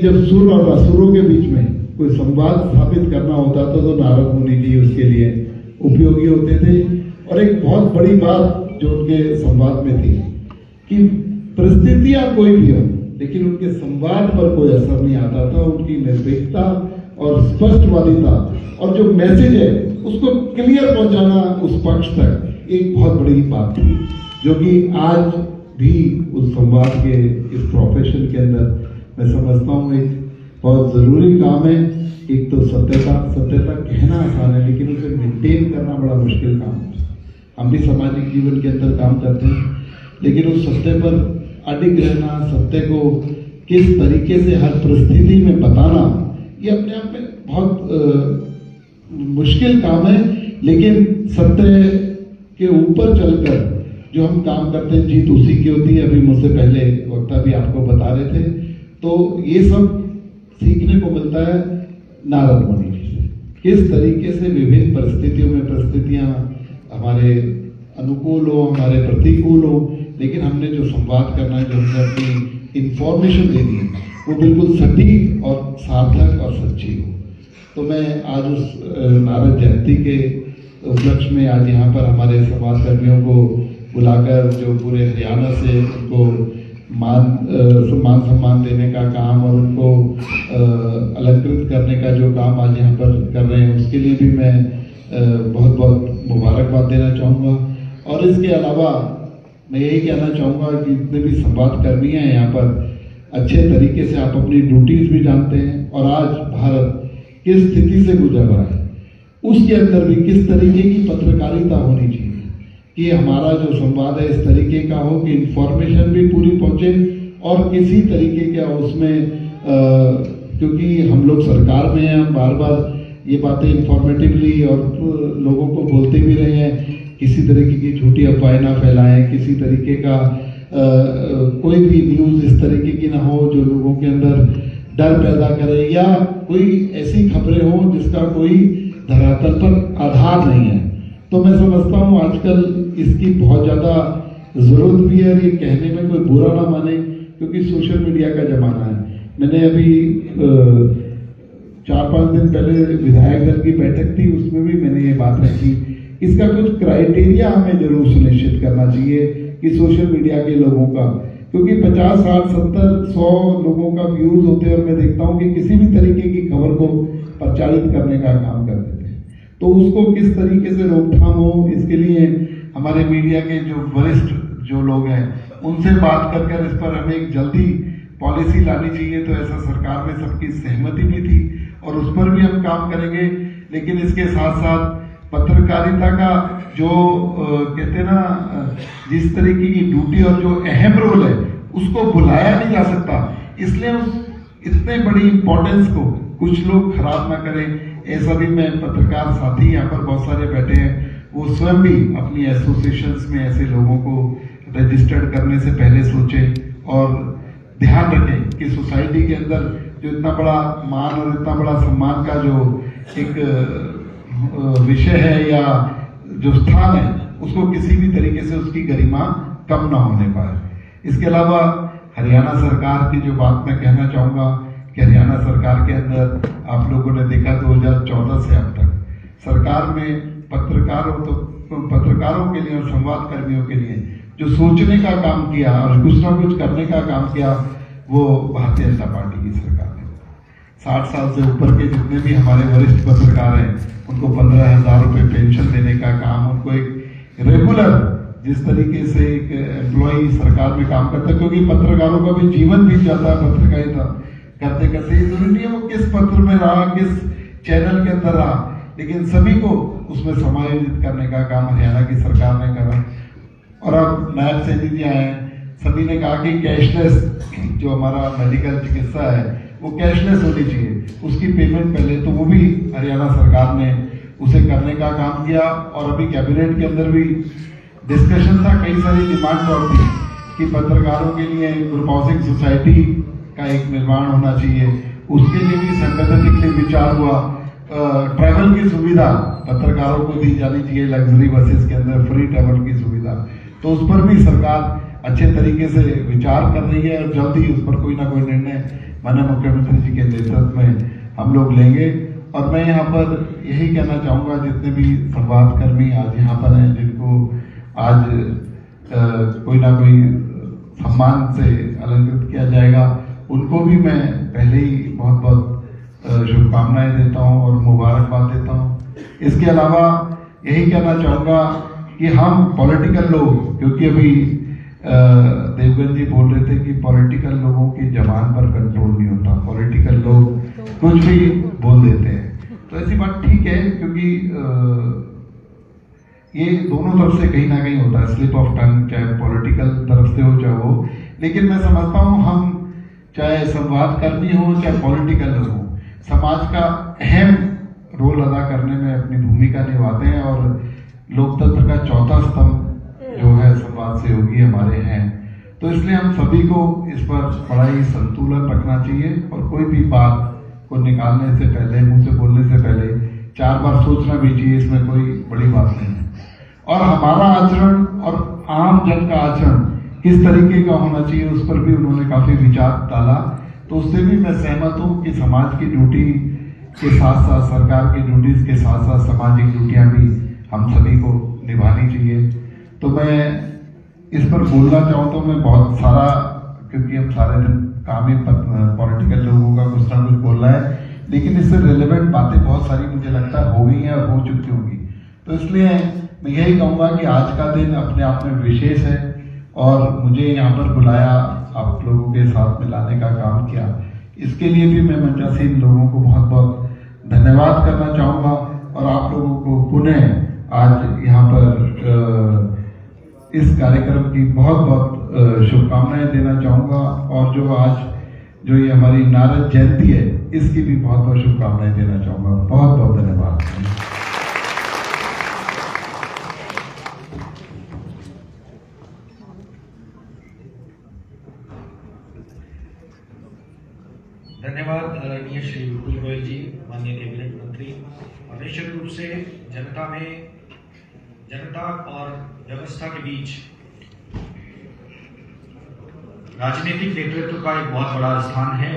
जब सुर और असुरों के बीच में कोई संवाद स्थापित करना होता था तो नारद मुनि जी उसके लिए उपयोगी होते थे। और एक बहुत बड़ी बात जो उनके संवाद में थी कि परिस्थितियां कोई भी हो, लेकिन उनके संवाद पर कोई असर नहीं आता था। उनकी निर्भीकता और स्पष्टवादिता और जो मैसेज है उसको क्लियर पहुंचाना उस पक्ष तक एक बहुत बड़ी बात थी, जो कि आज भी उस संवाद के इस प्रोफेशन के अंदर मैं समझता हूँ एक बहुत जरूरी काम है। एक तो सत्यता कहना आसान है, लेकिन उसे मेंटेन करना बड़ा मुश्किल काम है। हम भी सामाजिक जीवन के अंदर काम करते हैं, लेकिन उस सत्य पर अडिग रहना, सत्य को किस तरीके से हर परिस्थिति में बताना, ये अपने आप में बहुत मुश्किल काम है। लेकिन सत्य के ऊपर चलकर जो हम काम करते हैं, जीत उसी की होती है। अभी मुझसे पहले वक्ता भी आपको बता रहे थे, तो ये सब सीखने को मिलता है नारद मुनि जी से। किस तरीके से विभिन्न परिस्थितियों में परिस्थितियां हमारे अनुकूल हो, हमारे प्रतिकूल हो, लेकिन हमने जो संवाद करना है, जो हमने अपनी इंफॉर्मेशन देनी है, वो बिल्कुल सटीक और सार्थक और सच्ची हो। तो मैं आज उस नारद जयंती के उपलक्ष्य में आज यहाँ पर हमारे समाज कर्मियों को बुलाकर जो पूरे हरियाणा से उनको मान सम्मान देने का काम और उनको अलंकृत करने का जो काम आज यहाँ पर कर रहे हैं, उसके लिए भी मैं बहुत बहुत मुबारकबाद देना चाहूँगा। और इसके अलावा मैं यही कहना चाहूँगा कि जितने भी संवाद कर्मी हैं यहाँ पर, अच्छे तरीके से आप अपनी ड्यूटीज भी जानते हैं और आज भारत किस स्थिति से गुजर रहा है, उसके अंदर भी किस तरीके की पत्रकारिता होनी चाहिए कि हमारा जो संवाद है इस तरीके का हो कि इंफॉर्मेशन भी पूरी पहुंचे और किसी तरीके का उसमें क्योंकि हम लोग सरकार में हैं, हम बार बार ये बातें इंफॉर्मेटिवली और लोगों को बोलते भी रहे हैं, किसी तरीके की झूठी अफवाहें ना फैलाएं, किसी तरीके का कोई भी न्यूज़ इस तरीके की ना हो जो लोगों के अंदर डर पैदा करे, या कोई ऐसी खबरें हो जिसका कोई धरातल पर आधार नहीं है। तो मैं समझता हूँ आजकल इसकी बहुत ज़्यादा ज़रूरत भी है। ये कहने में कोई बुरा ना माने, क्योंकि सोशल मीडिया का ज़माना है। मैंने अभी 4-5 दिन पहले विधायक दल की बैठक थी, उसमें भी मैंने ये बात रखी, इसका कुछ क्राइटेरिया हमें जरूर सुनिश्चित करना चाहिए कि सोशल मीडिया के लोगों का, क्योंकि 50, 60, 70, 100 लोगों का व्यूज होते हैं और मैं देखता हूँ कि किसी भी तरीके की खबर को प्रचारित करने का काम कर देते हैं। तो उसको किस तरीके से रोकथाम हो, इसके लिए हमारे मीडिया के जो वरिष्ठ जो लोग हैं उनसे बात कर इस पर हमें एक जल्दी पॉलिसी लानी चाहिए। तो ऐसा सरकार में सबकी सहमति भी थी और उस पर भी हम काम करेंगे। लेकिन इसके साथ साथ पत्रकारिता का जो कहते हैं ना, जिस तरीके की ड्यूटी और जो अहम रोल है उसको भुलाया नहीं जा सकता, इसलिए इतने बड़ी इंपॉर्टेंस को कुछ लोग खराब ना करें। ऐसा भी मैं पत्रकार साथी यहाँ पर बहुत सारे बैठे हैं, वो स्वयं भी अपनी एसोसिएशंस में ऐसे लोगों को रजिस्टर्ड करने से पहले सोचें और ध्यान रखें कि सोसाइटी के अंदर जो इतना बड़ा मान और इतना बड़ा सम्मान का जो एक विषय है या जो स्थान है, उसको किसी भी तरीके से उसकी गरिमा कम ना होने पाए। इसके अलावा हरियाणा सरकार की जो बात मैं कहना चाहूँगा कि हरियाणा सरकार के अंदर आप लोगों ने देखा 2014 से अब तक सरकार में पत्रकारों के लिए और संवाद कर्मियों के लिए जो सोचने का काम किया और कुछ ना कुछ करने का काम किया, वो भारतीय जनता पार्टी की सरकार ने 60 साल से ऊपर के जितने भी हमारे वरिष्ठ पत्रकार हैं उनको 15,000 रुपये पेंशन देने का काम, उनको एक रेगुलर जिस तरीके से एक एम्प्लॉई सरकार में काम करता है, क्योंकि पत्रकारों का भी जीवन बीत जाता है पत्रकारिता करते करते। ये जरूरी नहीं है वो किस पत्र में रहा, किस चैनल के अंदर रहा, लेकिन सभी को उसमें समायोजित करने का काम हरियाणा की सरकार ने करा। और अब नायब सैनी जी आए, सभी ने कहा कि कैशलेस जो हमारा मेडिकल चिकित्सा है वो कैशलेस होनी चाहिए, उसकी पेमेंट पहले, तो वो भी हरियाणा सरकार ने उसे करने का काम किया। और अभी कैबिनेट के अंदर भी डिस्कशन था, कई सारी डिमांड और थी कि पत्रकारों के लिए ग्रुप हाउसिंग सोसाइटी का एक निर्माण होना चाहिए, उसके लिए भी संगठनिक विचार हुआ। ट्रैवल की सुविधा पत्रकारों को दी जानी चाहिए, लग्जरी बसेस के अंदर फ्री ट्रैवल की सुविधा, तो उस पर भी सरकार अच्छे तरीके से विचार कर रही है और जल्दी उस पर कोई ना कोई निर्णय माननीय मुख्यमंत्री जी के नेतृत्व में हम लोग लेंगे। और मैं यहाँ पर यही कहना चाहूँगा, जितने भी संवादकर्मी आज यहाँ पर हैं, जिनको आज कोई ना कोई सम्मान से अलंकृत किया जाएगा, उनको भी मैं पहले ही बहुत बहुत शुभकामनाएं देता हूँ और मुबारकबाद देता हूँ। इसके अलावा यही कहना चाहूँगा कि हम पॉलिटिकल लोग, क्योंकि अभी देवगन जी बोल रहे थे कि पॉलिटिकल लोगों की जबान पर कंट्रोल नहीं होता, पॉलिटिकल लोग कुछ भी बोल देते हैं। तो ऐसी बात ठीक है, क्योंकि ये दोनों तरफ से कहीं ना कहीं होता है, स्लिप ऑफ टंग, चाहे पॉलिटिकल तरफ से हो चाहे वो। लेकिन मैं समझता हूँ हम चाहे संवादकर्मी हो चाहे पॉलिटिकल हो, समाज का अहम रोल अदा करने में अपनी भूमिका निभाते हैं और लोकतंत्र का चौथा स्तंभ जो है संवाद सहयोगी हमारे हैं। तो इसलिए हम सभी को इस पर बड़ा ही संतुलन रखना चाहिए और कोई भी बात को निकालने से पहले, मुंह से बोलने से पहले 4 बार सोचना भी चाहिए, इसमें कोई बड़ी बात नहीं है। और हमारा आचरण और आम जन का आचरण किस तरीके का होना चाहिए, उस पर भी उन्होंने काफी विचार डाला। तो उससे भी मैं सहमत हूँ कि समाज की ड्यूटी के साथ साथ, सरकार की ड्यूटीज के साथ साथ सामाजिक ड्यूटियां भी हम सभी को निभानी चाहिए। तो मैं इस पर बोलना चाहूँ तो मैं बहुत सारा, क्योंकि हम सारे दिन काम ही पॉलिटिकल लोगों का कुछ ना कुछ बोल रहा है, लेकिन इससे रिलेवेंट बातें बहुत सारी मुझे लगता है हो गई हैं और हो चुकी होंगी। तो इसलिए मैं यही कहूँगा कि आज का दिन अपने आप में विशेष है और मुझे यहाँ पर बुलाया, आप लोगों के साथ मिलाने का काम किया, इसके लिए भी मैं मंचासीन लोगों को बहुत बहुत धन्यवाद करना चाहूँगा। और आप लोगों को पुनः आज यहाँ पर इस कार्यक्रम की बहुत बहुत शुभकामनाएं देना चाहूँगा। और जो आज जो ये हमारी नारद जयंती है, इसकी भी बहुत बहुत शुभकामनाएं देना चाहूँगा। बहुत बहुत धन्यवाद। धन्यवाद आदरणीय श्री विपुल गोयल जी, माननीय कैबिनेट मंत्री। और निश्चित रूप से जनता और व्यवस्था के बीच राजनीतिक नेतृत्व का एक बहुत बड़ा स्थान है।